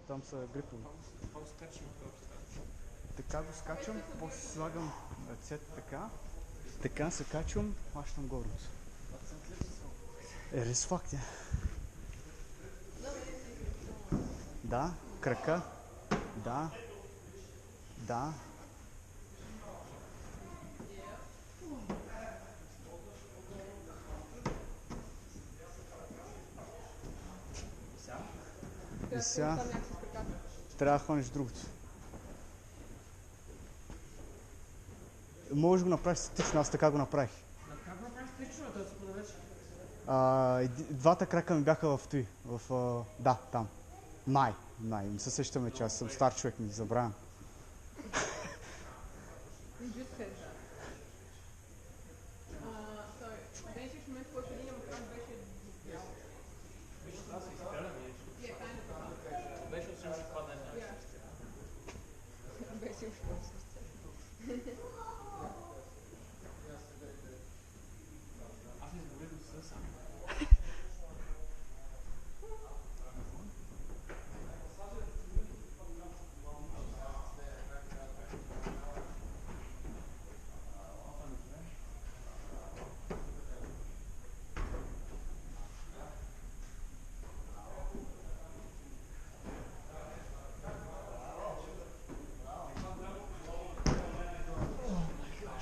Там са грипове. Какво скачам въобще? Така го скачам, после слагам ръцете така. Така се качвам, хващам горното. It is fucked, yeah. Да, крака. Да. Да. И сега трябва да хванеш другото. Може да го направиш статично, аз така го направих. Как го направиш статично, да се подавеш? Двата крака ми бяха в той. Да, там. Не се сещаме, че аз съм стар човек, ми ги забравям.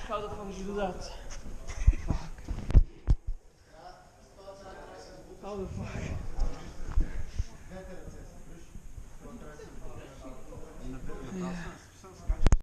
How the fuck did you do that? Fuck. How the fuck? Yeah.